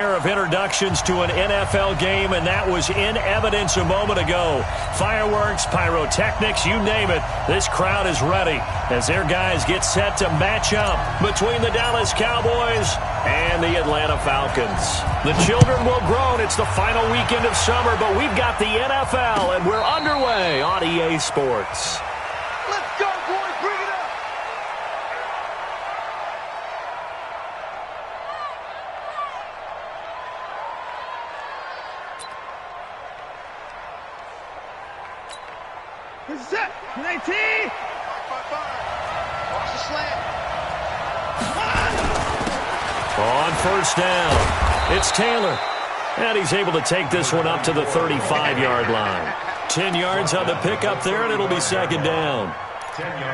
Of introductions to an NFL game, and that was in evidence a moment ago. Fireworks, pyrotechnics, you name it. This crowd is ready as their guys get set to match up between the Dallas Cowboys and the Atlanta Falcons. The children will groan. It's the final weekend of summer, but we've got the NFL, and we're underway on EA Sports. Let's go, boys. Bring it up. Set. 19. Watch the slant. On first down, it's Taylor. And he's able to take this one up to the 35-yard line. 10 yards on the pickup there, and it'll be second down.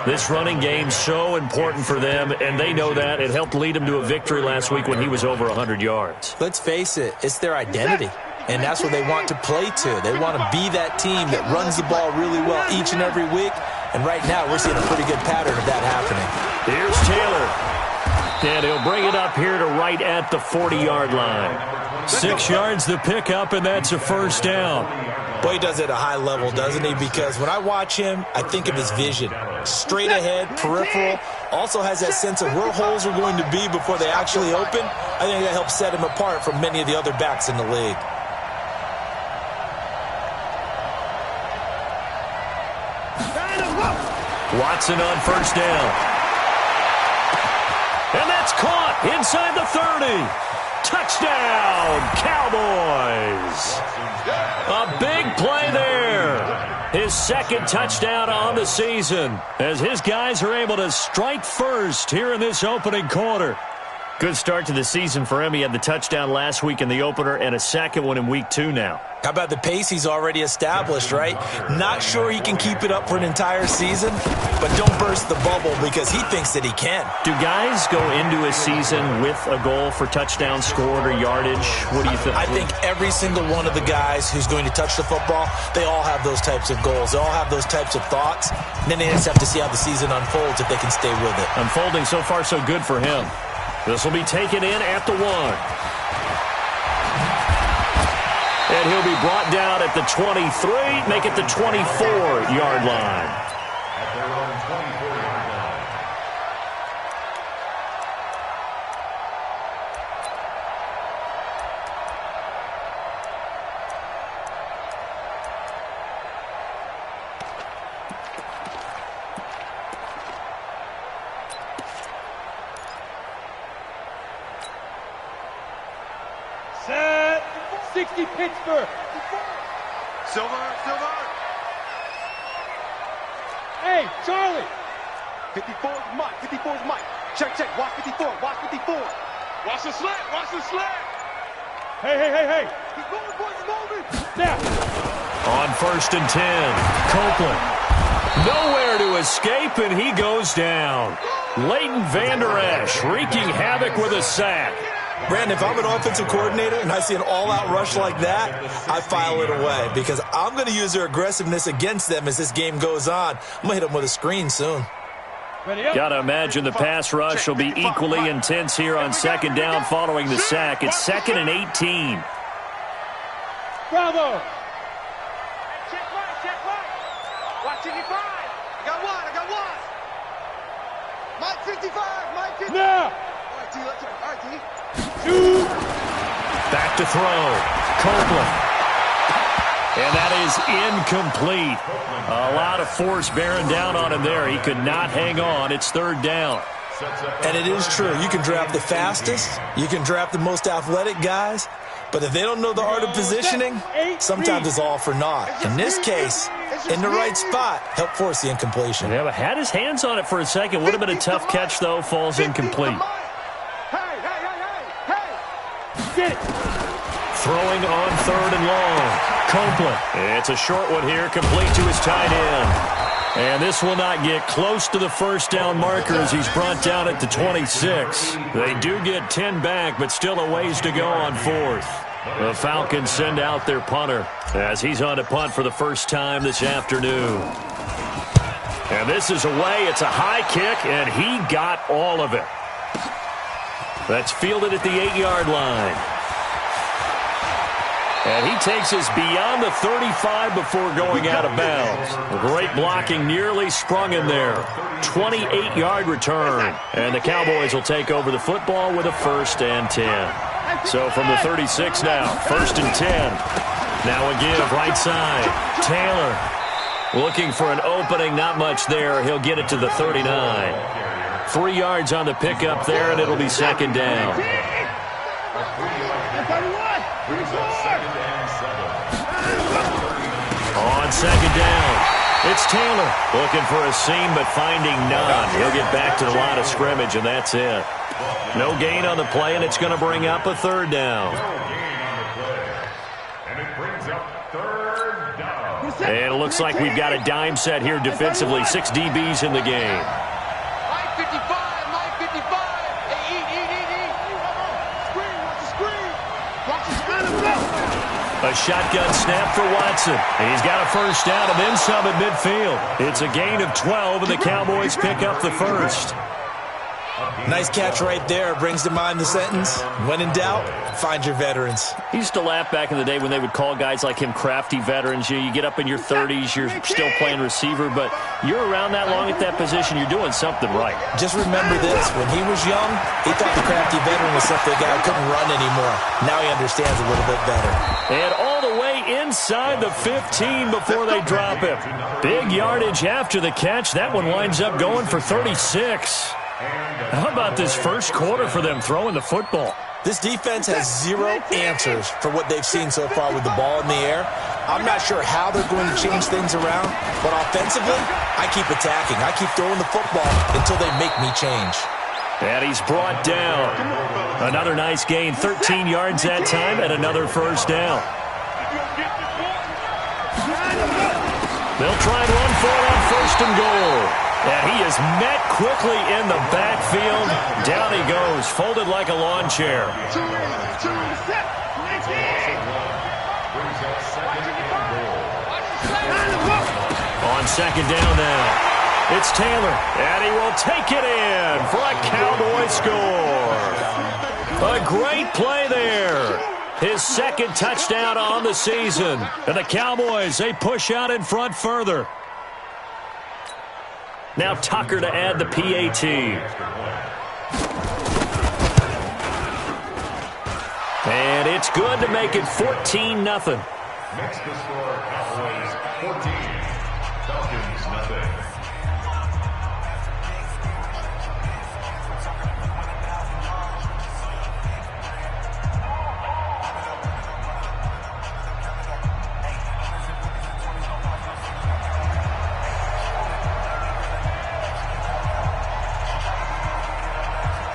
This running game's so important for them, and they know that. It helped lead them to a victory last week when he was over 100 yards. Let's face it, it's their identity. And that's what they want to play to. They want to be that team that runs the ball really well each and every week. And right now, we're seeing a pretty good pattern of that happening. Here's Taylor. And he'll bring it up here to right at the 40-yard line. 6 yards the pickup, and that's a first down. Boy, he does it at a high level, doesn't he? Because when I watch him, I think of his vision. Straight ahead, peripheral. Also has that sense of where holes are going to be before they actually open. I think that helps set him apart from many of the other backs in the league. Watson on first down. And that's caught inside the 30. Touchdown, Cowboys. A big play there. His second touchdown on the season as his guys are able to strike first here in this opening quarter. Good start to the season for him. He had the touchdown last week in the opener and a second one in week 2 now. How about the pace he's already established, right? Not sure he can keep it up for an entire season, but don't burst the bubble because he thinks that he can. Do guys go into a season with a goal for touchdown scored or yardage? What do you think? I think every single one of the guys who's going to touch the football, they all have those types of goals. They all have those types of thoughts. And then they just have to see how the season unfolds if they can stay with it. Unfolding so far so good for him. This will be taken in at the 1. And he'll be brought down at the 23, make it the 24-yard line. At their own 24-yard line. Set. 60 Pittsburgh. Silver. Hey, Charlie. 54's Mike. Check. Watch 54. Watch the slant. Hey. He's moving, boys, he's moving. Snap. On first and 10, Copeland. Nowhere to escape, and he goes down. Leighton Vander Esch wreaking havoc with a sack. Brandon, if I'm an offensive coordinator and I see an all-out rush like that, I file it away because I'm going to use their aggressiveness against them as this game goes on. I'm going to hit them with a screen soon. Got to imagine the pass rush will be equally intense here on second down following the sack. It's 2nd and 18. Bravo. Check right. Watch 55. I got one. Mike 55. Now. All right, T. Shoot. Back to throw. Copeland. And that is incomplete. A lot of force bearing down on him there. He could not hang on. It's 3rd down. And it is true. You can draft the fastest. You can draft the most athletic guys. But if they don't know the art of positioning, sometimes it's all for naught. In this case, in the right spot, help force the incompletion. Yeah, but had his hands on it for a second. Would have been a tough catch, though. Falls incomplete. Hey. Get it. Throwing on 3rd and long. Copeland. It's a short one here, complete to his tight end. And this will not get close to the first down marker as he's brought down at the 26. They do get 10 back, but still a ways to go on 4th. The Falcons send out their punter as he's on to punt for the first time this afternoon. And this is away. It's a high kick, and he got all of it. That's fielded at the 8-yard line. And he takes us beyond the 35 before going out of bounds. Great blocking, nearly sprung in there. 28-yard return. And the Cowboys will take over the football with a 1st and 10. So from the 36 now, 1st and 10. Now a give, right side. Taylor looking for an opening, not much there. He'll get it to the 39. 3 yards on the pickup there, and it'll be 2nd down. On 2nd down, it's Taylor looking for a seam but finding none. He'll get back to the line of scrimmage, and that's it. No gain on the play, and it's going to bring up a 3rd down. And it looks like we've got a dime set here defensively. 6 DBs in the game. Mike 55, Mike 55. Hey, eat. Screen, watch the screen. Watch the screen. A shotgun snap for Watson. And he's got a 1st down and then some at midfield. It's a gain of 12, and the Cowboys pick up the 1st. Nice catch right there. Brings to mind the sentence, when in doubt, find your veterans. He used to laugh back in the day when they would call guys like him crafty veterans. You get up in your 30s, you're still playing receiver, but you're around that long at that position, you're doing something right. Just remember this. When he was young, he thought the crafty veteran was something a guy who couldn't run anymore. Now he understands a little bit better. And all the way inside the 15 before they drop him. Big yardage after the catch. That one winds up going for 36. How about this first quarter for them throwing the football? This defense has 0 answers for what they've seen so far with the ball in the air. I'm not sure how they're going to change things around, but offensively, I keep attacking. I keep throwing the football until they make me change. And he's brought down. Another nice gain, 13 yards that time, and another 1st down. They'll try and run for it on 1st and goal. And he is met quickly in the backfield. Down he goes, folded like a lawn chair. On 2nd down now, it's Taylor, and he will take it in for a Cowboy score. A great play there. His 2nd touchdown on the season. And the Cowboys, they push out in front further. Now Tucker to add the PAT. And it's good to make it 14-0. Next to score, Cowboys 14, Falcons nothing.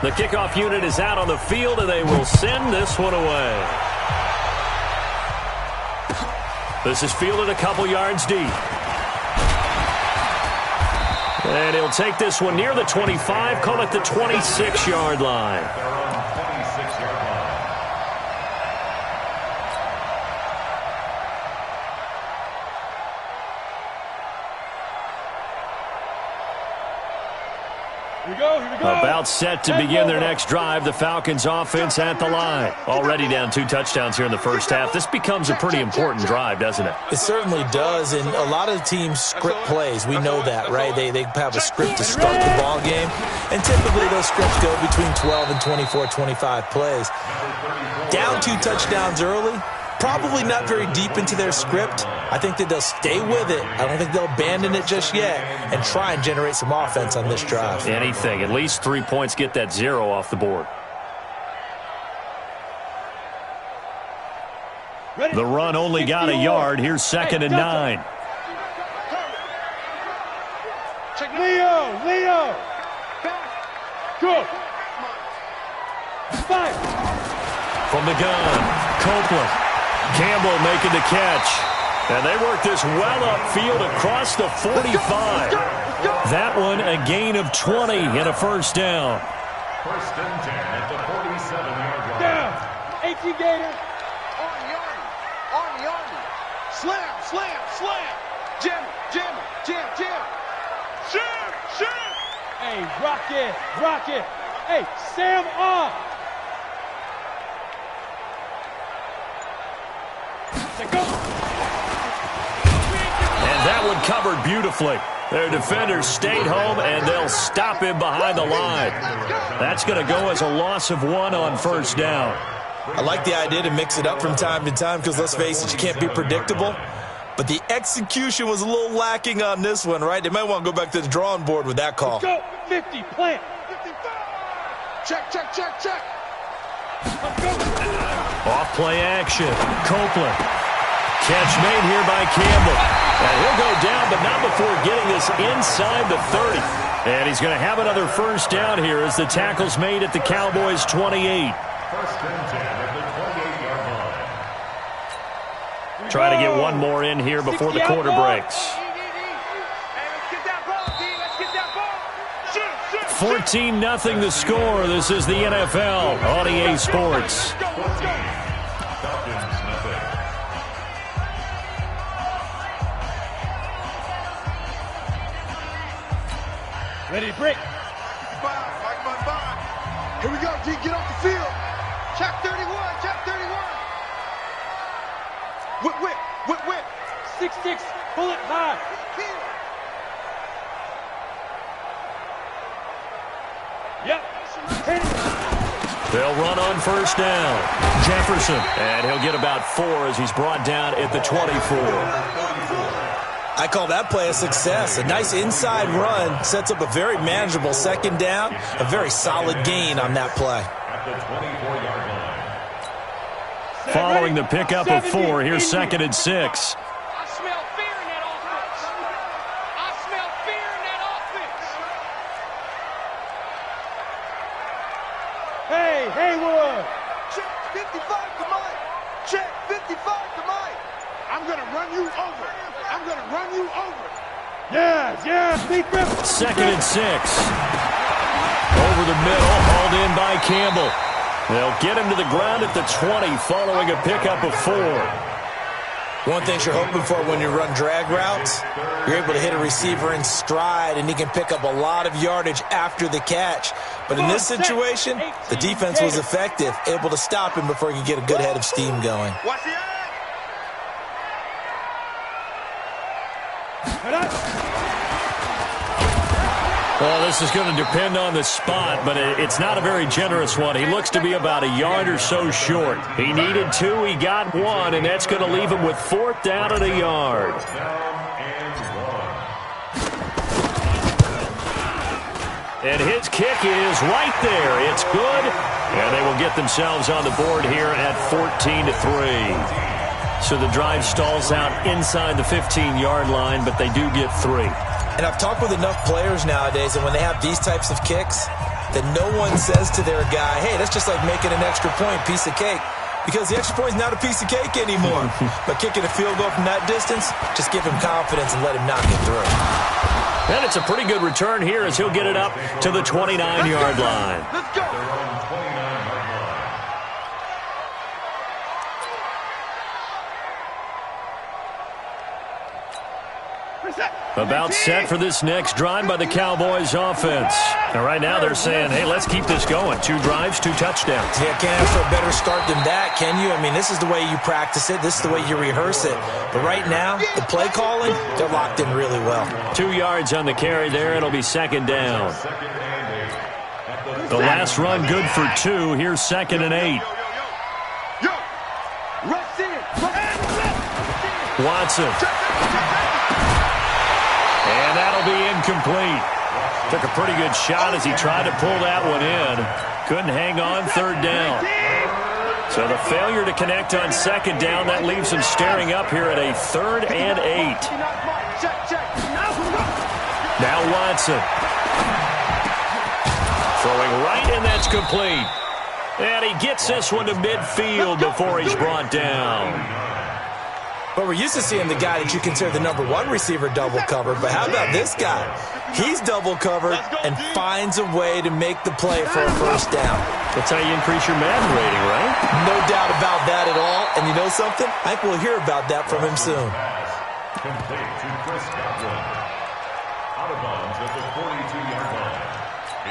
The kickoff unit is out on the field, and they will send this one away. This is fielded a couple yards deep. And he'll take this one near the 25, call it the 26-yard line. They're on 26-yard line. Here we go. About set to begin their next drive. The Falcons offense at the line. Already down 2 touchdowns here in the first half. This becomes a pretty important drive, doesn't it? It certainly does, and a lot of teams script plays. We know that, right? They have a script to start the ball game, and typically those scripts go between 12 and 24, 25 plays. Down 2 touchdowns early, probably not very deep into their script. I think that they'll stay with it. I don't think they'll abandon it just yet and try and generate some offense on this drive. Anything. At least 3 points, get that 0 off the board. The run only got a yard. Here's 2nd and 9. Leo. Go. Five. From the gun, Copeland. Campbell making the catch. And they work this well upfield across the 45. That one a gain of 20 and a 1st down. 1st and 10 at the 47-yard line. Down. 18 Gator. Army. Slam. Jam. Shoot. Hey, rock it. Hey, Sam off. And that one covered beautifully. Their defenders stayed home, and they'll stop him behind the line. That's going to go as a loss of 1 on first down. I like the idea to mix it up from time to time because, let's face it, you can't be predictable. But the execution was a little lacking on this one, right? They might want to go back to the drawing board with that call. Let's go. 50, plant. 55. Check, check, check, check. Let's go. Off play action. Copeland. Catch made here by Campbell. And he'll go down, but not before getting this inside the 30. And he's going to have another first down here as the tackle's made at the Cowboys' 28. First and 10 at the 28-yard line. Try to get one more in here before the quarter breaks. 14-0 the score. This is the NFL on EA Sports. Ready to break. Here we go, G. Get off the field. Check 31. Check 31. Whip, whip, whip, whip. 6-6. Bullet high. Yep. They'll run on first down. Jefferson. And he'll get about 4 as he's brought down at the 24. I call that play a success. A nice inside run sets up a very manageable second down. A very solid gain on that play. At the 24-yard line. Following the pickup of 4, here's second and 6. I smell fear in that offense. I smell fear in that offense. Hey, Haywood. Check 55 to Mike. Check 55 to Mike. I'm going to run you over. I'm going to run you over. Yeah, deep rip. Second and 6. Over the middle, hauled in by Campbell. They'll get him to the ground at the 20 following a pickup of 4. One thing you're hoping for when you run drag routes, you're able to hit a receiver in stride, and he can pick up a lot of yardage after the catch. But in this situation, the defense was effective, able to stop him before he could get a good head of steam going. Watch the eye. Well, this is going to depend on the spot, but it's not a very generous one. He looks to be about a yard or so short. He needed 2, he got 1, and that's going to leave him with 4th down and a yard. And his kick is right there. It's good, and they will get themselves on the board here at 14-3. So the drive stalls out inside the 15-yard line, but they do get 3. And I've talked with enough players nowadays, and when they have these types of kicks, that no one says to their guy, hey, that's just like making an extra point, piece of cake. Because the extra point is not a piece of cake anymore. But kicking a field goal from that distance, just give him confidence and let him knock it through. And it's a pretty good return here as he'll get it up to the 29-yard line. Let's go. About set for this next drive by the Cowboys offense. And right now they're saying, hey, let's keep this going. 2 drives, 2 touchdowns. Yeah, can't ask for a better start than that, can you? I mean, this is the way you practice it. This is the way you rehearse it. But right now, the play calling, they're locked in really well. 2 yards on the carry there. It'll be second down. The last run good for 2. Here's second and 8. Watson. And that'll be incomplete. Took a pretty good shot as he tried to pull that one in. Couldn't hang on, third down. So the failure to connect on second down, that leaves him staring up here at a 3rd and 8. Now Watson. Throwing right, and that's complete. And he gets this one to midfield before he's brought down. But we're used to seeing the guy that you consider the number 1 receiver double covered. But how about this guy? He's double covered and finds a way to make the play for a first down. That's how you increase your Madden rating, right? No doubt about that at all. And you know something? I think we'll hear about that from him soon. Complete to Chris Godwin. Out of bounds at the 42-yard line.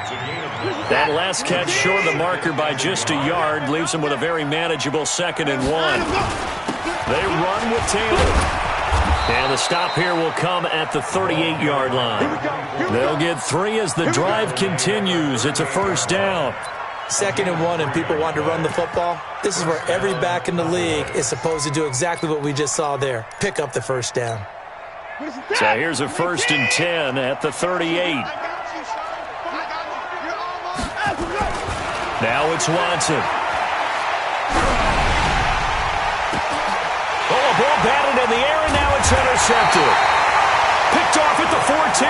It's a gain of 1. That last catch short of the marker by just a yard leaves him with a very manageable 2nd and 1. They run with Taylor. And the stop here will come at the 38-yard line. They'll get 3 as the drive continues. It's a first down. 2nd and 1, and people want to run the football. This is where every back in the league is supposed to do exactly what we just saw there. Pick up the first down. So here's a 1st and 10 at the 38. Now it's Watson. Oh, a ball batted in the air, and now it's intercepted. Picked off at the 14.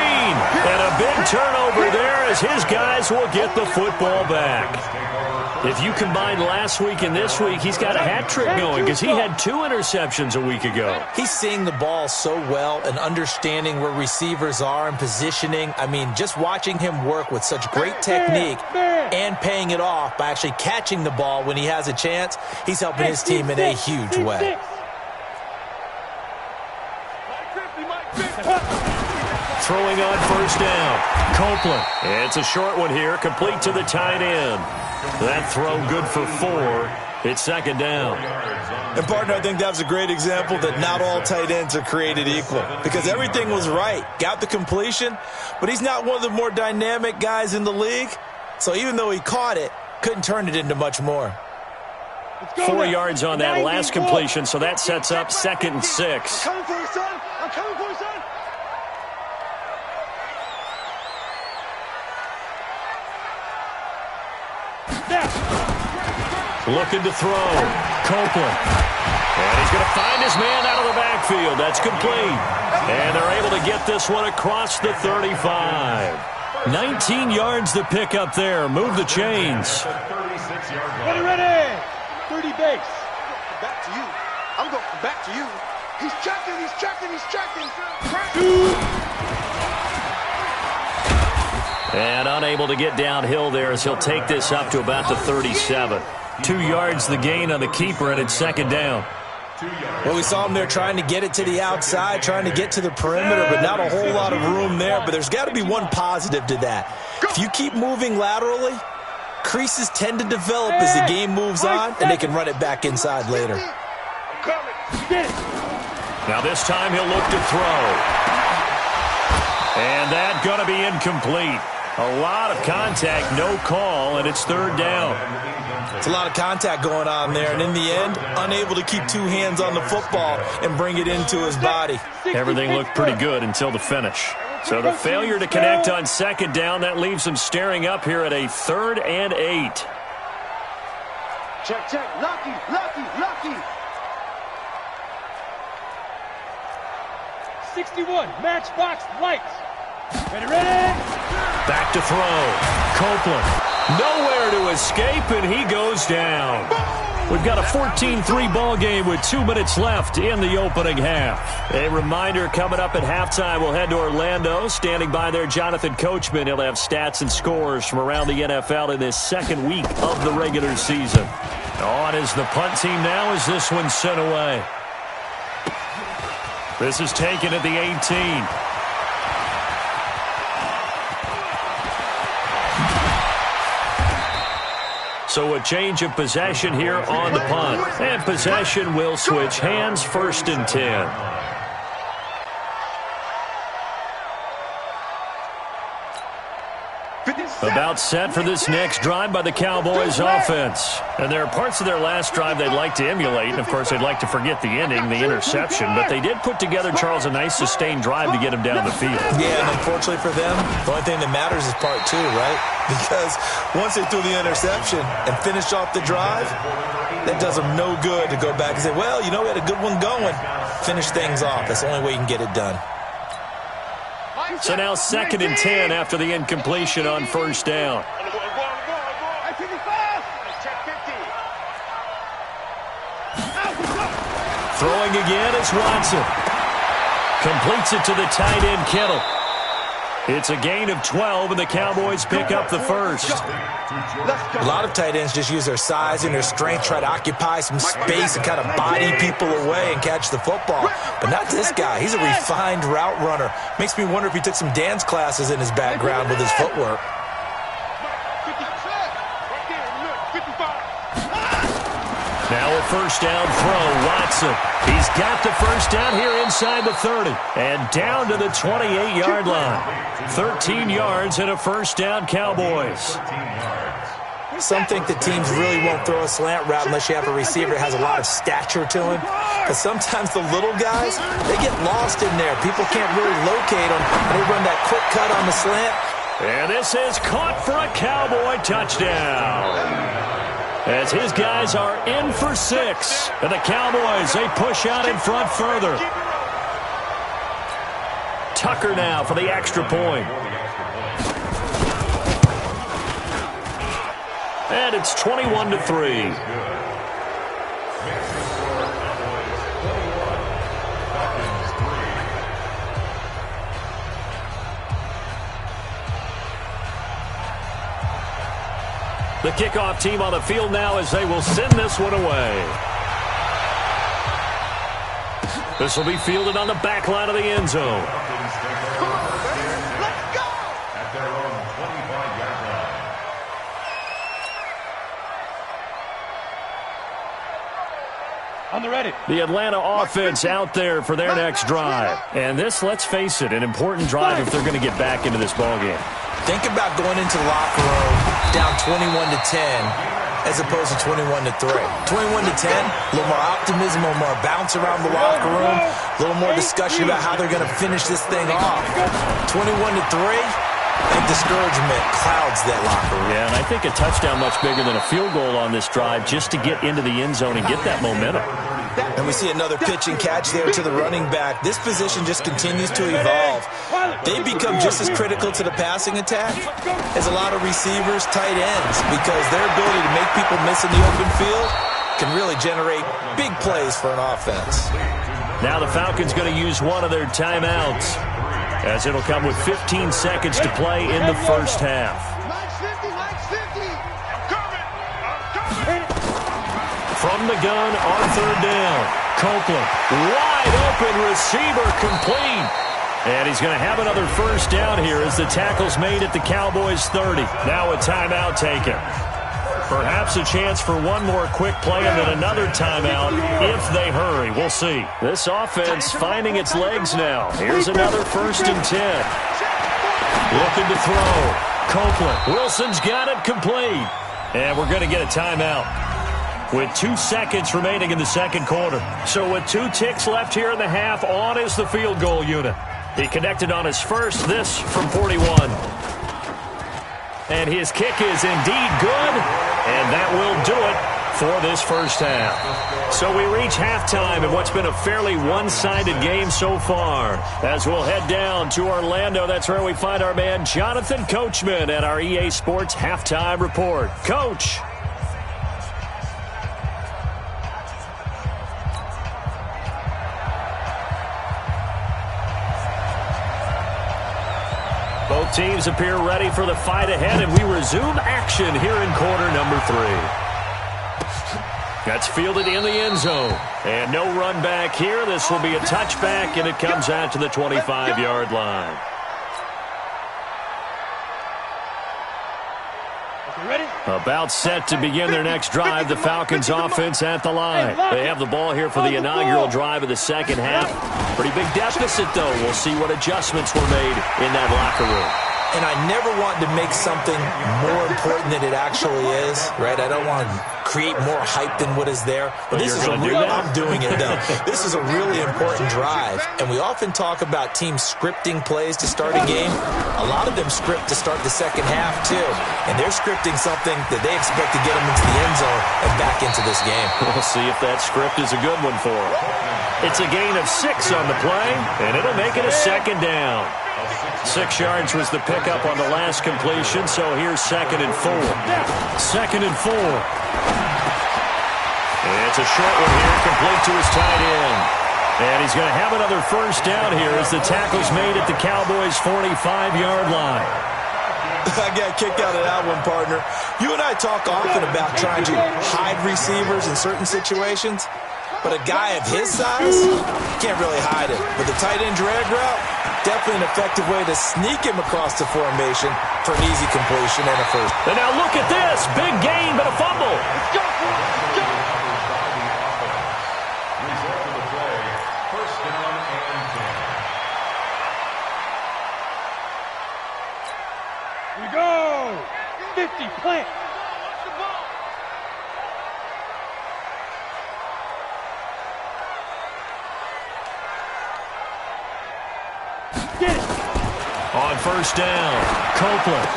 And a big turnover there as his guys will get the football back. If you combine last week and this week, he's got a hat trick going because he had 2 interceptions a week ago. He's seeing the ball so well and understanding where receivers are and positioning. I mean, just watching him work with such great technique and paying it off by actually catching the ball when he has a chance, he's helping his team in a huge way. Throwing on first down. Copeland. It's a short one here, complete to the tight end. That throw good for 4. It's 2nd down. And, partner, I think that was a great example that not all tight ends are created equal because everything was right. Got the completion, but he's not one of the more dynamic guys in the league. So even though he caught it, couldn't turn it into much more. 4 yards on that last completion, so that sets up 2nd and 6. I'm coming for you, son. I'm coming for you, son. Looking to throw. Copeland. And he's going to find his man out of the backfield. That's complete. And they're able to get this one across the 35. 19 yards to pick up there. Move the chains. Ready. 30 base. Back to you. I'm going back to you. He's checking. He's checking. He's checking. And unable to get downhill there as he'll take this up to about the 37. 2 yards the gain on the keeper, and it's 2nd down. Well, we saw him there trying to get it to the outside, trying to get to the perimeter, but not a whole lot of room there. But there's got to be one positive to that. If you keep moving laterally, creases tend to develop as the game moves on, and they can run it back inside later. Now this time he'll look to throw. And that's going to be incomplete. A lot of contact, no call, and it's 3rd down. It's a lot of contact going on there, and in the end, unable to keep 2 hands on the football and bring it into his body. Everything looked pretty good until the finish. So the failure to connect on 2nd down, that leaves him staring up here at a 3rd and 8. Check, check. Lucky, lucky, lucky. 61, matchbox lights. Ready. Back to throw. Copeland. Nowhere to escape, and he goes down. We've got a 14-3 ball game with 2 minutes left in the opening half. A reminder coming up at halftime, we'll head to Orlando. Standing by there, Jonathan Coachman. He'll have stats and scores from around the NFL in this 2nd week of the regular season. On is the punt team now as this one's sent away. This is taken at the 18. So a change of possession here on the punt. And possession will switch hands, 1st and 10. About set for this next drive by the Cowboys offense. And there are parts of their last drive they'd like to emulate. And, of course, they'd like to forget the ending, the interception. But they did put together, Charles, a nice sustained drive to get him down the field. Yeah, and unfortunately for them, the only thing that matters is part 2, right? Because once they threw the interception and finished off the drive, that does them no good to go back and say, well, you know, we had a good one going. Finish things off. That's the only way you can get it done. So now 2nd and 10 after the incompletion on 1st down. Throwing again is Watson. Completes it to the tight end, Kittle. It's a gain of 12, and the Cowboys pick up the 1st. A lot of tight ends just use their size and their strength, try to occupy some space and kind of body people away and catch the football. But not this guy. He's a refined route runner. Makes me wonder if he took some dance classes in his background with his footwork. Now a first down throw. Watson. He's got the first down here inside the 30. And down to the 28-yard line. 13 yards and a first down, Cowboys. Some think that teams really won't throw a slant route unless you have a receiver that has a lot of stature to him. Because sometimes the little guys, they get lost in there. People can't really locate them, and they run that quick cut on the slant. And this is caught for a Cowboy touchdown. As his guys are in for 6. And the Cowboys, they push out in front further. Tucker now for the extra point. And it's 21-3. The kickoff team on the field now as they will send this one away. This will be fielded on the back line of the end zone. On the ready. The Atlanta offense out there for their next drive. And this, let's face it, an important drive if they're going to get back into this ballgame. Think about going into the locker room down 21-10 as opposed to 21-3. 21-10, a little more optimism, a little more bounce around the locker room, a little more discussion about how they're going to finish this thing off. 21-3. I think discouragement clouds that locker room. Yeah, and I think a touchdown much bigger than a field goal on this drive just to get into the end zone and get that momentum. And we see another pitch and catch there to the running back. This position just continues to evolve. They become just as critical to the passing attack as a lot of receivers, tight ends, because their ability to make people miss in the open field can really generate big plays for an offense. Now the Falcons going to use one of their timeouts, as it'll come with 15 seconds to play in the first half. From the gun on third down, Copeland, wide open receiver, complete. And he's going to have another first down here as the tackle's made at the Cowboys' 30. Now a timeout taken. Perhaps a chance for one more quick play and then another timeout if they hurry. We'll see. This offense finding its legs now. Here's another 1st and 10. Looking to throw. Copeland. Wilson's got it complete. And we're going to get a timeout with 2 seconds remaining in the second quarter. So with 2 ticks left here in the half, on is the field goal unit. He connected on his first, this from 41. And his kick is indeed good, and that will do it for this first half. So we reach halftime in what's been a fairly one-sided game so far. As we'll head down to Orlando, that's where we find our man Jonathan Coachman at our EA Sports Halftime Report. Coach. Both teams appear ready for the fight ahead, and we resume action here in quarter number 3. That's fielded in the end zone. And no run back here. This will be a touchback, and it comes out to the 25-yard line. About set to begin their next drive, the Falcons offense at the line. They have the ball here for the inaugural drive of the second half. Pretty big deficit, though. We'll see what adjustments were made in that locker room. And I never want to make something more important than it actually is, right? I don't want to create more hype than what is there. But this is a real, I'm doing it, though. This is a really important drive. And we often talk about teams scripting plays to start a game. A lot of them script to start the second half, too. And they're scripting something that they expect to get them into the end zone and back into this game. We'll see if that script is a good one for them. It's a gain of 6 on the play, and it'll make it a second down. 6 yards was the pickup on the last completion, so here's 2nd and 4. 2nd and 4. It's a short one here, complete to his tight end. And he's going to have another first down here as the tackle's made at the Cowboys' 45-yard line. I got kicked out of that one, partner. You and I talk often about trying to hide receivers in certain situations, but a guy of his size can't really hide it. But the tight end drag route, definitely an effective way to sneak him across the formation for an easy completion and a first. And now look at this. Big gain, but a fumble. 50, plant. Get it. On first down, Copeland.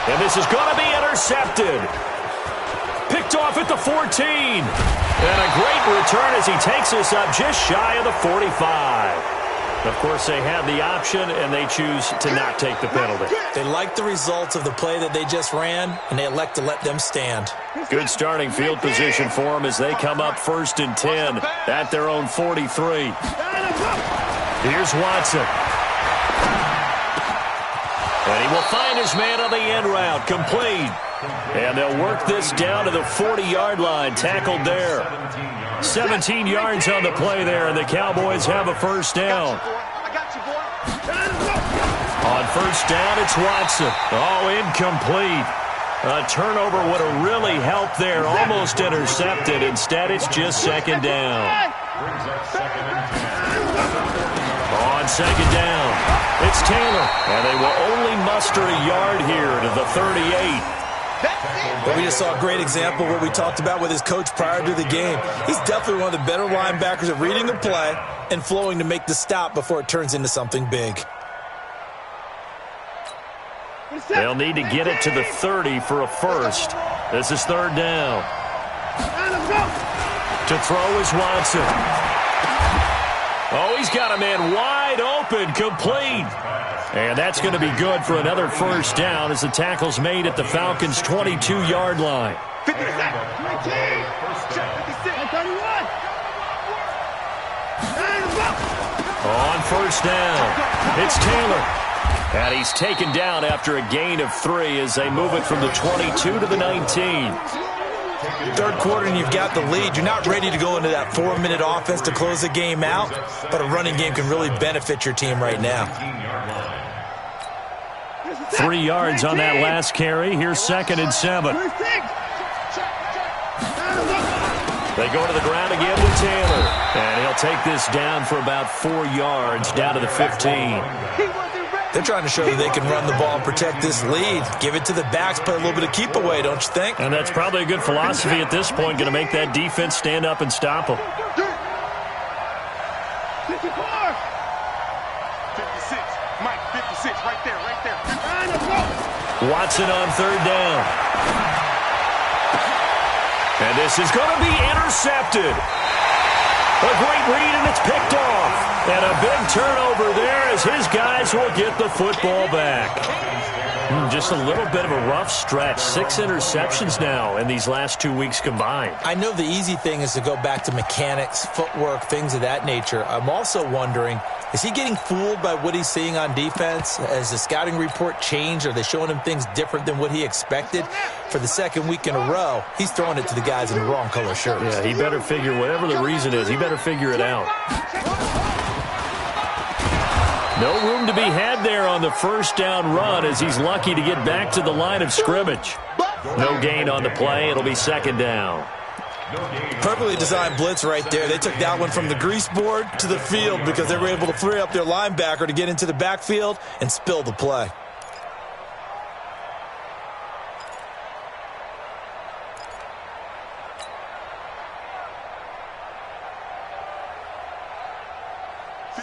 And this is going to be intercepted. Picked off at the 14. And a great return as he takes us up just shy of the 45. Of course, they have the option, and they choose to not take the penalty. They like the results of the play that they just ran, and they elect to let them stand. Good starting field position for them as they come up 1st and 10 at their own 43. Here's Watson. And he will find his man on the end route, complete. And they'll work this down to the 40-yard line, tackled there. 17 yards on the play there, and the Cowboys have a first down. On first down, it's Watson. Oh, incomplete. A turnover would have really helped there, almost intercepted. Instead, it's just second down. On second down, it's Taylor. And they will only muster a yard here to the 38. But we just saw a great example of what we talked about with his coach prior to the game. He's definitely one of the better linebackers at reading the play and flowing to make the stop before it turns into something big. They'll need to get it to the 30 for a first. This is third down. To throw is Watson. Oh, he's got a man wide open, complete. And that's going to be good for another first down as the tackle's made at the Falcons' 22-yard line. 50 On first down, it's Taylor. And he's taken down after a gain of 3 as they move it from the 22 to the 19. Third quarter and you've got the lead. You're not ready to go into that 4-minute offense to close the game out, but a running game can really benefit your team right now. 3 yards on that last carry. Here's 2nd and 7. They go to the ground again with Taylor. And he'll take this down for about 4 yards down to the 15. They're trying to show that they can run the ball and protect this lead. Give it to the backs, play a little bit of keep away, don't you think? And that's probably a good philosophy at this point, going to make that defense stand up and stop them. 56, Mike, 56, right there. Watson on third down. And this is going to be intercepted. A great read, and it's picked off. And a big turnover there as his guys will get the football back. Just a little bit of a rough stretch. 6 interceptions now in these last 2 weeks combined. I know the easy thing is to go back to mechanics, footwork, things of that nature. I'm also wondering, is he getting fooled by what he's seeing on defense? Has the scouting report changed? Are they showing him things different than what he expected? For the second week in a row, he's throwing it to the guys in the wrong color shirts. Yeah, he better figure, whatever the reason is, he better figure it out. No room to be had there on the first down run as he's lucky to get back to the line of scrimmage. No gain on the play. It'll be second down. Perfectly designed blitz right there. They took that one from the grease board to the field because they were able to free up their linebacker to get into the backfield and spill the play.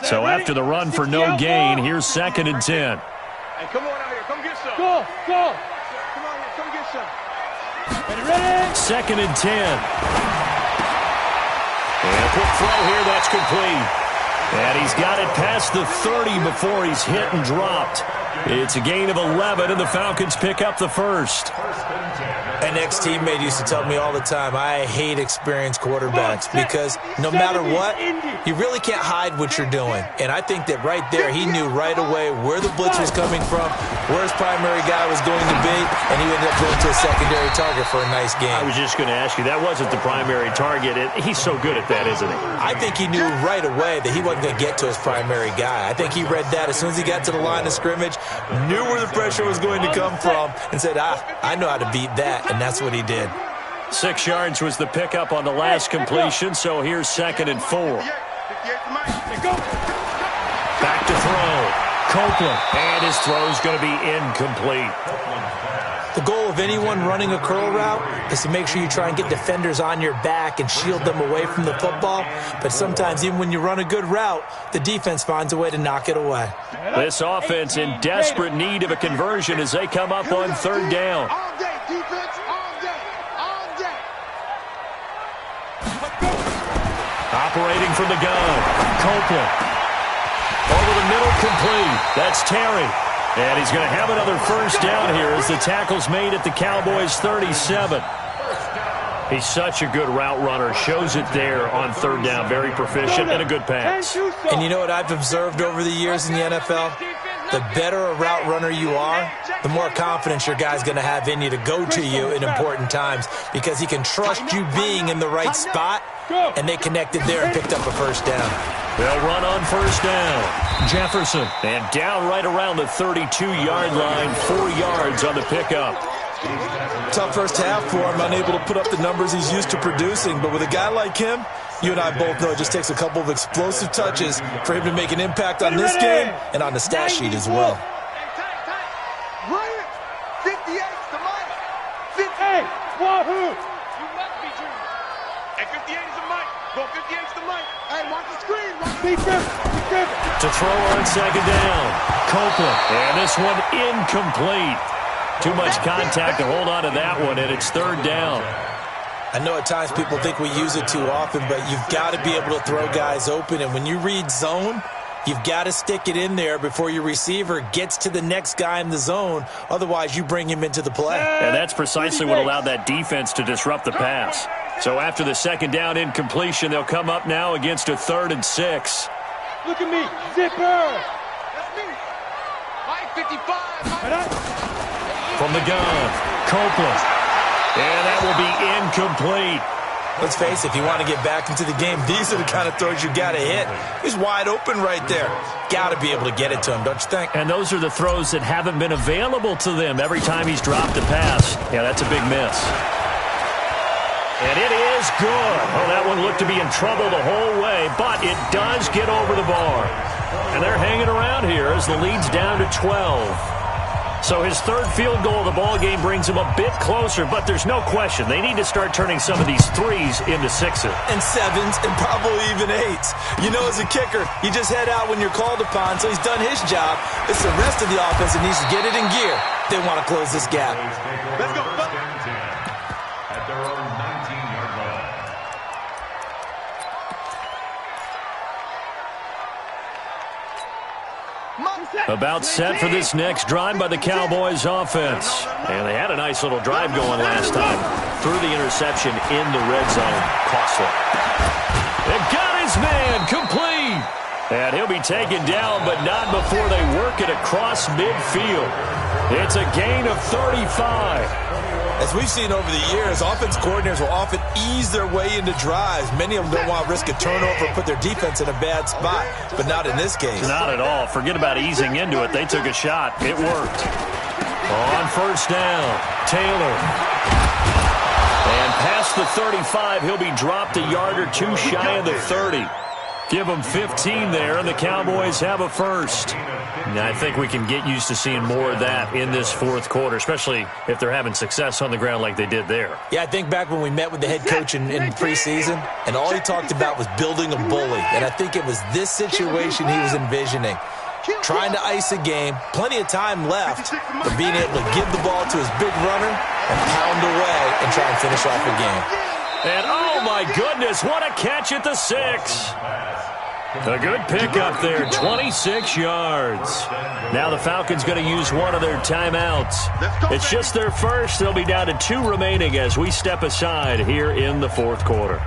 So after the run for no gain, here's 2nd and 10. Hey, come on out here. Come get some. Go. Come on here. Come get some. Ready? 2nd and 10. And a quick throw here, that's complete. And he's got it past the 30 before he's hit and dropped. It's a gain of 11, and the Falcons pick up the first. An ex-teammate used to tell me all the time, I hate experienced quarterbacks because no matter what, you really can't hide what you're doing. And I think that right there, he knew right away where the blitz was coming from, where his primary guy was going to be, and he ended up going to a secondary target for a nice game. I was just going to ask you, that wasn't the primary target. He's so good at that, isn't he? I think he knew right away that he wasn't going to get to his primary guy. I think he read that as soon as he got to the line of scrimmage, knew where the pressure was going to come from, and said, I know how to beat that, and that's what he did. 6 yards was the pickup on the last completion, so here's 2nd and 4. Back to throw. Copeland, and his throw's going to be incomplete. The goal of anyone running a curl route is to make sure you try and get defenders on your back and shield them away from the football. But sometimes even when you run a good route, the defense finds a way to knock it away. This offense in desperate need of a conversion as they come up on third down. All day, defense, all day, all day. Operating from the gun, Copeland. Over the middle, complete. That's Terry. And he's going to have another first down here as the tackle's made at the Cowboys' 37. He's such a good route runner. Shows it there on third down. Very proficient and a good pass. And you know what I've observed over the years in the NFL? The better a route runner you are, the more confidence your guy's going to have in you to go to you in important times because he can trust you being in the right spot, and they connected there and picked up a first down. They'll run on first down. Jefferson, and down right around the 32-yard line, 4 yards on the pickup. Tough first half for him, unable to put up the numbers he's used to producing. But with a guy like him, you and I both know it just takes a couple of explosive touches for him to make an impact on this game and on the stat sheet as well. Run it. 58 to Mike. 58. Wahoo. You must be junior. Hey, 58 is a Mike. Go 58 is the Mike. Hey, watch the screen. Be careful. To throw on second down, Copeland. And this one incomplete. Too much contact to hold on to that one, and it's third down. I know at times people think we use it too often, but you've got to be able to throw guys open. And when you read zone, you've got to stick it in there before your receiver gets to the next guy in the zone. Otherwise, you bring him into the play. And that's precisely what allowed that defense to disrupt the pass. So after the second down incompletion, they'll come up now against a 3rd and 6. Look at me. Zipper. That's me. Mike 55. Mike. From the gun, Copeland. And that will be incomplete. Let's face it, if you want to get back into the game, these are the kind of throws you got to hit. He's wide open right there. Got to be able to get it to him, don't you think? And those are the throws that haven't been available to them every time he's dropped a pass. Yeah, that's a big miss. And it is good. Oh, that one looked to be in trouble the whole way, but it does get over the bar. And they're hanging around here as the lead's down to 12. So his third field goal of the ballgame brings him a bit closer, but there's no question. They need to start turning some of these threes into sixes. And sevens and probably even eights. You know, as a kicker, you just head out when you're called upon, so he's done his job. It's the rest of the offense that needs to get it in gear. They want to close this gap. Let's go. At their own 19-yard line. About set for this next drive by the Cowboys offense. And they had a nice little drive going last time. Threw the interception in the red zone. Costly. They got his man complete. And he'll be taken down, but not before they work it across midfield. It's a gain of 35. As we've seen over the years, offense coordinators will often ease their way into drives. Many of them don't want to risk a turnover or put their defense in a bad spot, but not in this case. Not at all. Forget about easing into it. They took a shot. It worked. On first down, Taylor. And past the 35, he'll be dropped a yard or two shy of the 30. Give them 15 there, and the Cowboys have a first. Now, I think we can get used to seeing more of that in this fourth quarter, especially if they're having success on the ground like they did there. Yeah, I think back when we met with the head coach in preseason, and all he talked about was building a bully. And I think it was this situation he was envisioning. Trying to ice a game, plenty of time left, but being able to give the ball to his big runner and pound away and try and finish off the game. And, oh, my goodness, what a catch at the 6. A good pickup there, 26 yards. Now the Falcons going to use one of their timeouts. It's just their first. They'll be down to 2 remaining as we step aside here in the fourth quarter.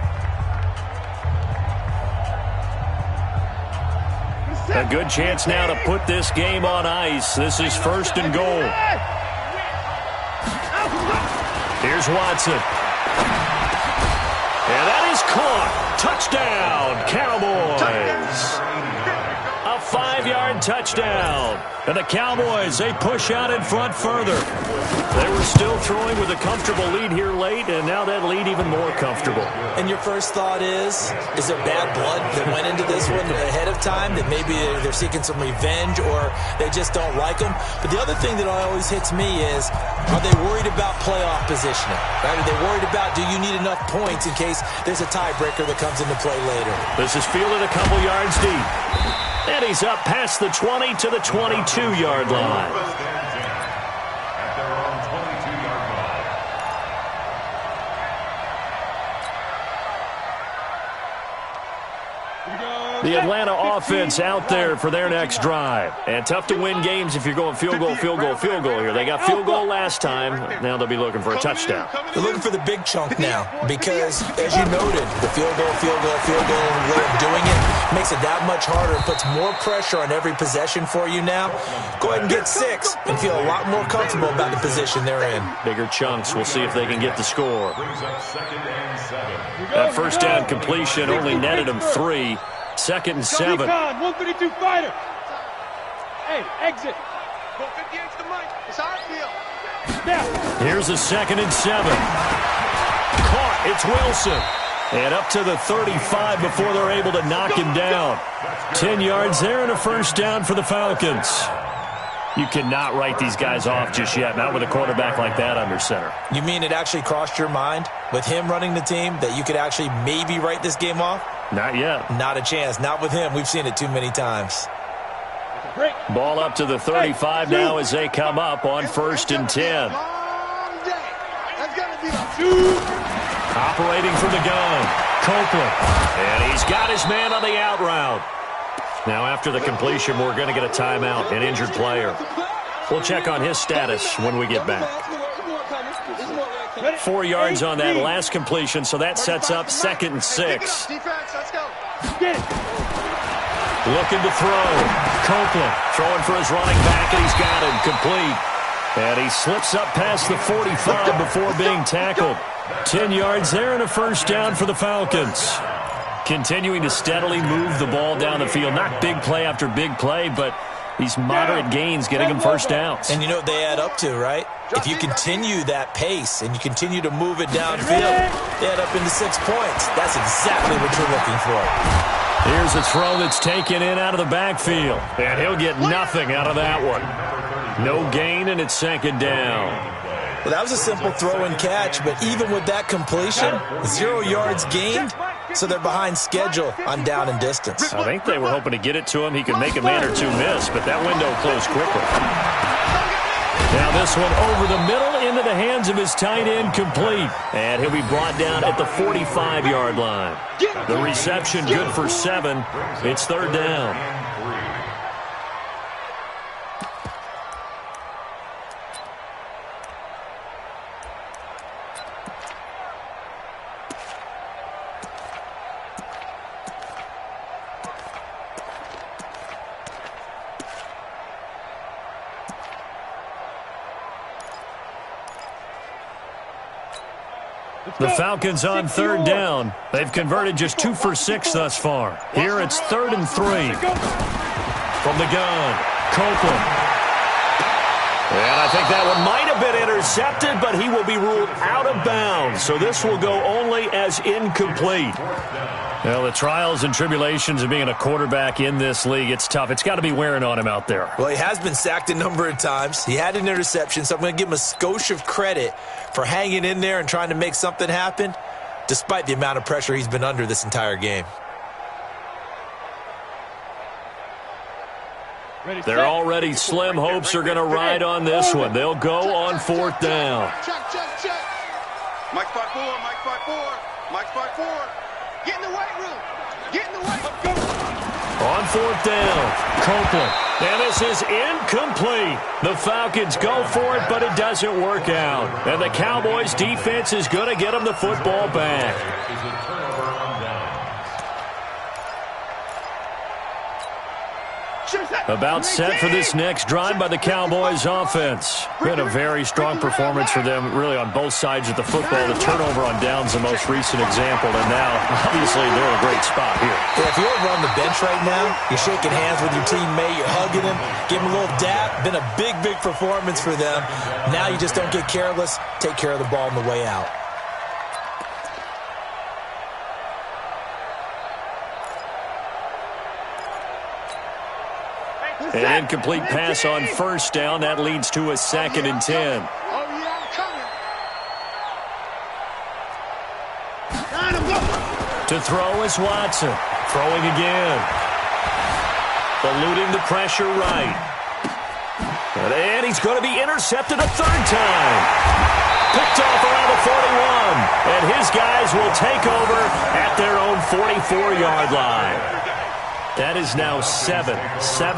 A good chance now to put this game on ice. This is first and goal. Here's Watson. And that is caught. Touchdown, Cowboys. A 5-yard touchdown. And the Cowboys, they push out in front further. They were still throwing with a comfortable lead here late, and now that lead even more comfortable. And your first thought is there bad blood that went into this one ahead of time, that maybe they're seeking some revenge or they just don't like them? But the other thing that always hits me is, are they worried about playoff positioning? Right? Are they worried about, do you need enough points in case there's a tiebreaker that comes into play later? This is fielded a couple yards deep. And he's up past the 20 to the 22-yard line. At their own 22-yard line. The Atlanta offense out there for their next drive. And tough to win games if you're going field goal, field goal, field goal here. They got field goal last time. Now they'll be looking for a touchdown. They're looking for the big chunk now because, as you noted, the field goal, way of doing it makes it that much harder and puts more pressure on every possession for you now. Go ahead and get 6 and feel a lot more comfortable about the position they're in. Bigger chunks. We'll see if they can get the score. Brings up 2nd and 7. That first down completion only netted him 3. 2nd and 7. 132 fighter. Hey, exit. Go 58 to the mic. It's our field. Now. Here's a 2nd and 7. Caught. It's Wilson. And up to the 35 before they're able to knock him down. 10 yards there and a first down for the Falcons. You cannot write these guys off just yet, not with a quarterback like that under center. You mean it actually crossed your mind with him running the team that you could actually maybe write this game off? Not yet. Not a chance. Not with him. We've seen it too many times. Ball up to the 35 now as they come up on 1st and 10. Operating from the gun, Copeland. And he's got his man on the out route. Now after the completion, we're going to get a timeout, an injured player. We'll check on his status when we get back. 4 yards on that last completion, so that sets up 2nd and 6. Looking to throw. Copeland throwing for his running back, and he's got him complete. And he slips up past the 45 before being tackled. 10 yards there and a first down for the Falcons. Continuing to steadily move the ball down the field. Not big play after big play, but these moderate gains getting them first downs. And you know what they add up to, right? If you continue that pace and you continue to move it downfield, they add up into 6 points. That's exactly what you're looking for. Here's a throw that's taken in out of the backfield. And he'll get nothing out of that one. No gain, and it's 2nd down. Well, that was a simple throw and catch, but even with that completion, 0 yards gained, so they're behind schedule on down and distance. I think they were hoping to get it to him. He could make a man or two miss, but that window closed quickly. Now this one over the middle into the hands of his tight end, complete. And he'll be brought down at the 45-yard line. The reception good for 7. It's 3rd down. The Falcons on 3rd down. They've converted just 2 for 6 thus far. Here it's 3rd and 3. From the gun, Copeland. And I think that one might have been intercepted, but he will be ruled out of bounds. So this will go only as incomplete. Well, the trials and tribulations of being a quarterback in this league, it's tough. It's got to be wearing on him out there. Well, he has been sacked a number of times. He had an interception, so I'm going to give him a skosh of credit for hanging in there and trying to make something happen, despite the amount of pressure he's been under this entire game. They're already slim hopes are going to ride on this one. They'll go on 4th down. Check. Mike 5-4, Mike 5-4, Mike 5-4. Get in the weight room. Get in the weight room. On 4th down, Copeland. And this is incomplete. The Falcons go for it, but it doesn't work out. And the Cowboys' defense is going to get them the football back. About set for this next drive by the Cowboys offense. Been a very strong performance for them, really, on both sides of the football. The turnover on downs, the most recent example, and now, obviously, they're in a great spot here. Yeah, if you're over on the bench right now, you're shaking hands with your teammate, you're hugging him, give him a little dap. Been a big, big performance for them. Now you just don't get careless. Take care of the ball on the way out. An incomplete pass on first down. That leads to a 2nd and 10. To throw is Watson. Throwing again. Eluding the pressure right. And he's going to be intercepted a 3rd time. Picked off around the 41. And his guys will take over at their own 44-yard line. That is now 7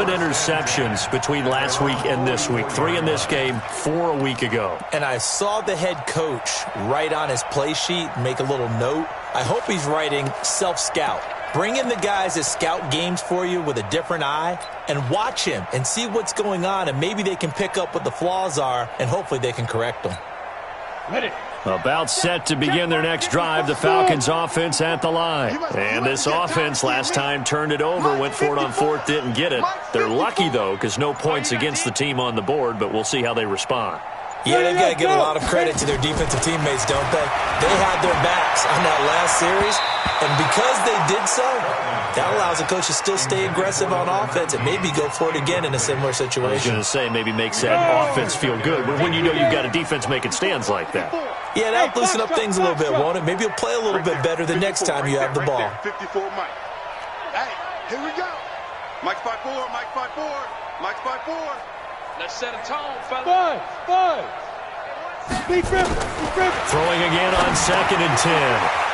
interceptions between last week and this week. 3 in this game, 4 a week ago. And I saw the head coach write on his play sheet, make a little note. I hope he's writing self-scout. Bring in the guys that scout games for you with a different eye and watch him and see what's going on, and maybe they can pick up what the flaws are, and hopefully they can correct them. Ready. About set to begin their next drive, the Falcons offense at the line. And this offense last time turned it over, went for it on 4th, didn't get it. They're lucky, though, because no points against the team on the board, but we'll see how they respond. Yeah, they've got to give a lot of credit to their defensive teammates, don't they? They had their backs on that last series, and because they did so, that allows the coach to still stay aggressive on offense and maybe go for it again in a similar situation. I was going to say, maybe makes that offense feel good, but when you know you've got a defense making stands like that. Yeah, that'll loosen up things a little bit, won't it? Maybe you'll play a little bit better the next time you have the ball. 54 Mike. Hey, here we go. Mike's 5-4, Mike's 5-4, Mike's 5-4. Let's set a tone, fella. 5. Speed grip. Throwing again on 2nd and 10.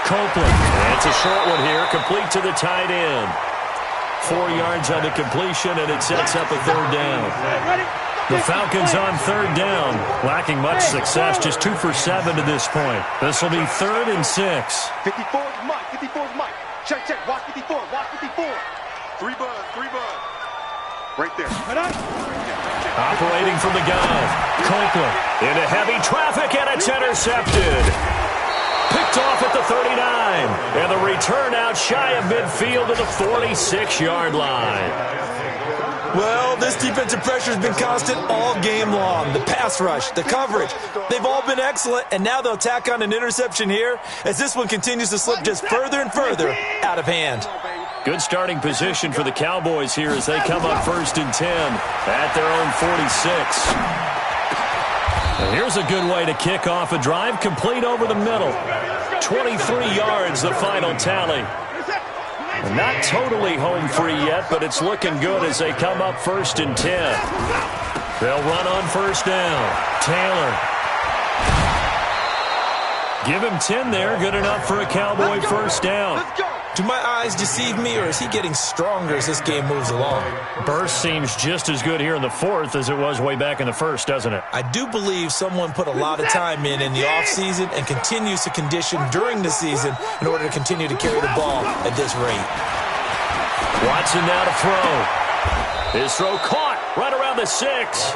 Copeland. That's a short one here, complete to the tight end. 4 yards on the completion, and it sets up a 3rd down. The Falcons on 3rd down, lacking much success, just 2 for 7 to this point. This will be 3rd and 6. 54's Mike, 54's Mike. Check, watch 54, watch 54. 3 bud. Right there. Operating from the gun. Copeland into heavy traffic, and it's intercepted. Picked off at the 39. And the return out shy of midfield to the 46-yard line. Well, this defensive pressure has been constant all game long. The pass rush, the coverage, they've all been excellent, and now they'll tack on an interception here as this one continues to slip just further and further out of hand. Good starting position for the Cowboys here as they come up 1st and 10 at their own 46. And here's a good way to kick off a drive, complete over the middle. 23 yards, the final tally. Not totally home free yet, but it's looking good as they come up 1st and 10. They'll run on 1st down. Taylor. Give him 10 there, good enough for a Cowboy 1st down. Do my eyes deceive me, or is he getting stronger as this game moves along? Burst seems just as good here in the 4th as it was way back in the 1st, doesn't it? I do believe someone put a lot of time in the offseason and continues to condition during the season in order to continue to carry the ball at this rate. Watson now to throw. His throw caught right around the 6.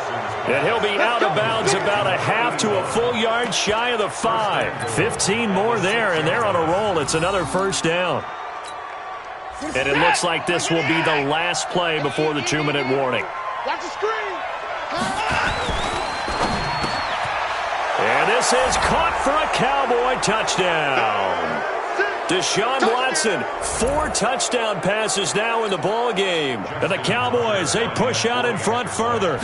And he'll be out of bounds about a half to a full yard shy of the 5. 15 more there, and they're on a roll. It's another 1st down. And it looks like this will be the last play before the 2-minute warning. Watch the screen. And this is caught for a Cowboy touchdown. Deshaun Watson, 4 touchdown passes now in the ball game. And the Cowboys, they push out in front further.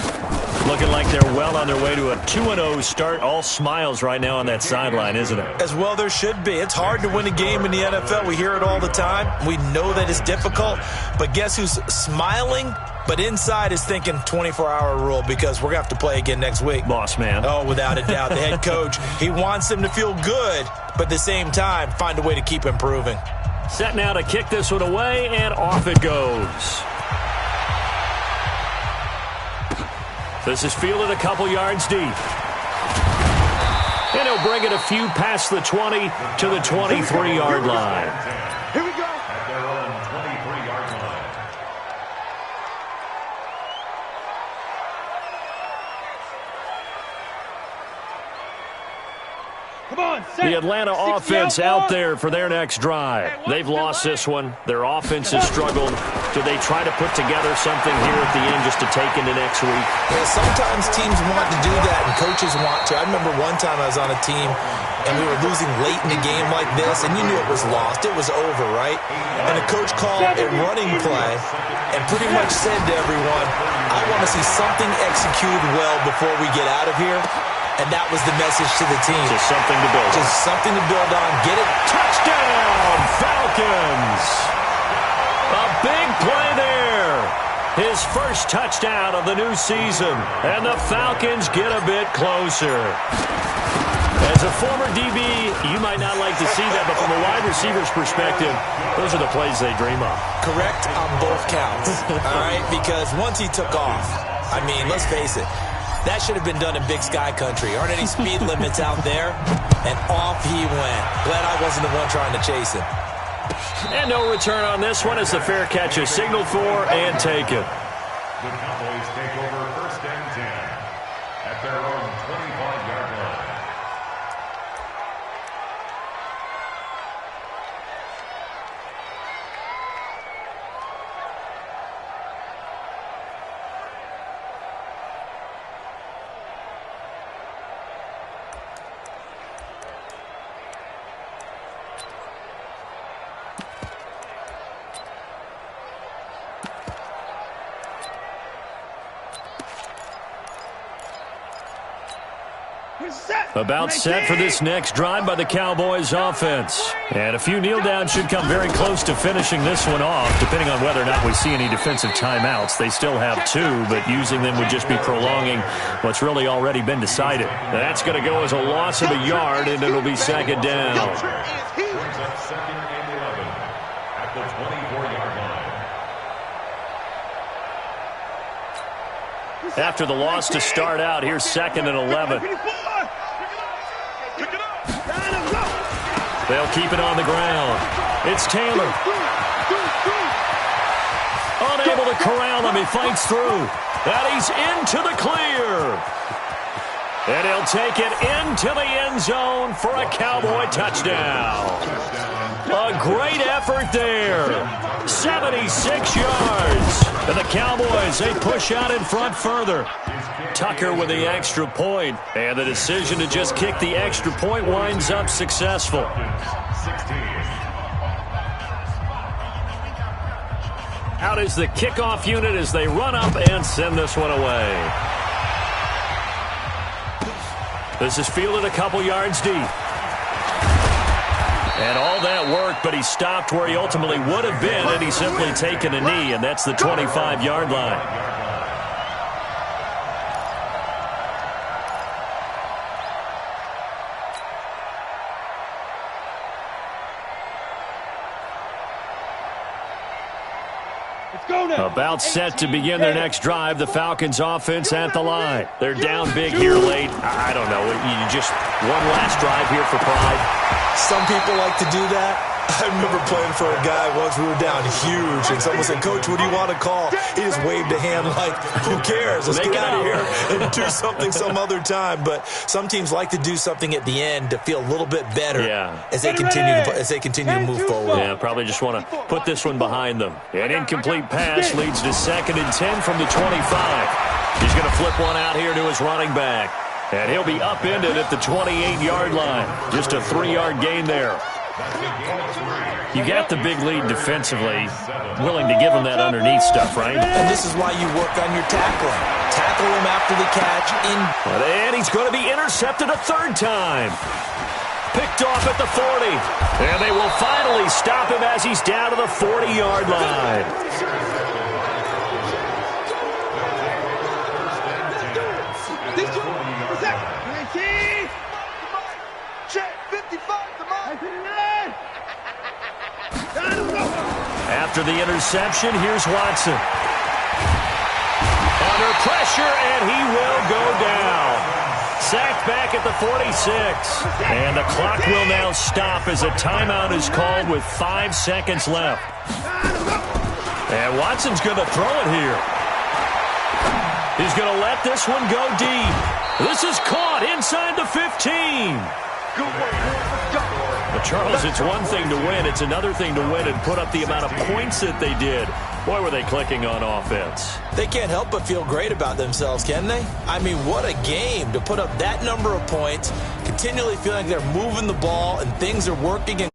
Looking like they're well on their way to a 2-0 start. All smiles right now on that sideline, isn't it? As well there should be. It's hard to win a game in the NFL. We hear it all the time. We know that it's difficult. But guess who's smiling? But inside is thinking 24-hour rule because we're going to have to play again next week. Boss man. Oh, without a doubt. The head coach, he wants them to feel good, but at the same time, find a way to keep improving. Set now to kick this one away, and off it goes. This is fielded a couple yards deep. And he'll bring it a few past the 20 to the 23-yard line. Here we go. At their own 23-yard line. The Atlanta offense out there for their next drive. They've lost this one. Their offense has struggled. Do they try to put together something here at the end just to take into next week? Yeah, sometimes teams want to do that, and coaches want to. I remember one time I was on a team, and we were losing late in the game like this, and you knew it was lost. It was over, right? And the coach called a running play and pretty much said to everyone, I want to see something executed well before we get out of here. And that was the message to the team. Just something to build on. Just something to build on. Get it. Touchdown, Falcons. A big play there. His first touchdown of the new season. And the Falcons get a bit closer. As a former DB, you might not like to see that, but from a wide receiver's perspective, those are the plays they dream of. Correct on both counts. All right? Because once he took off, I mean, let's face it, that should have been done in Big Sky Country. Aren't any speed limits out there? And off he went. Glad I wasn't the one trying to chase him. And no return on this one as the fair catch is signaled for and taken. The Cowboys take over 1st and 10 at their own 25-yard line. About set for this next drive by the Cowboys offense. And a few kneel downs should come very close to finishing this one off, depending on whether or not we see any defensive timeouts. They still have 2, but using them would just be prolonging what's really already been decided. That's going to go as a loss of a yard, and it'll be 2nd down. Brings up 2nd and 11 at the 24-yard line. After the loss to start out, here's 2nd and 11. They'll keep it on the ground. It's Taylor. Unable to corral him. He fights through. And he's into the clear. And he'll take it into the end zone for a Cowboy touchdown. A great effort there. 76 yards. And the Cowboys, they push out in front further. Tucker with the extra point, and the decision to just kick the extra point winds up successful. Out is the kickoff unit as they run up and send this one away. This is fielded a couple yards deep. And all that work, but he stopped where he ultimately would have been, and he's simply taken a knee, and that's the 25-yard line. About set to begin their next drive, the Falcons offense at the line. They're down big here late. I don't know. You just one last drive here for pride. Some people like to do that. I remember playing for a guy once. We were down huge, and someone said, Coach, what do you want to call? He just waved a hand like, who cares? Let's get out of here and do something some other time. But some teams like to do something at the end to feel a little bit better as they continue to move forward. Yeah, probably just want to put this one behind them. An incomplete pass leads to 2nd and 10 from the 25. He's going to flip one out here to his running back. And he'll be upended at the 28-yard line. Just a 3-yard gain there. You got the big lead defensively, willing to give him that underneath stuff, right? And this is why you work on your tackling. Tackle him after the catch. And he's going to be intercepted a 3rd time. Picked off at the 40. And they will finally stop him as he's down to the 40-yard line. After the interception, here's Watson. Under pressure, and he will go down. Sacked back at the 46. And the clock will now stop as a timeout is called with 5 seconds left. And Watson's going to throw it here. He's going to let this one go deep. This is caught inside the 15. Good work, boys. Let's go. But Charles, it's one thing to win. It's another thing to win and put up the amount of points that they did. Boy, were they clicking on offense. They can't help but feel great about themselves, can they? I mean, what a game to put up that number of points, continually feeling like they're moving the ball and things are working.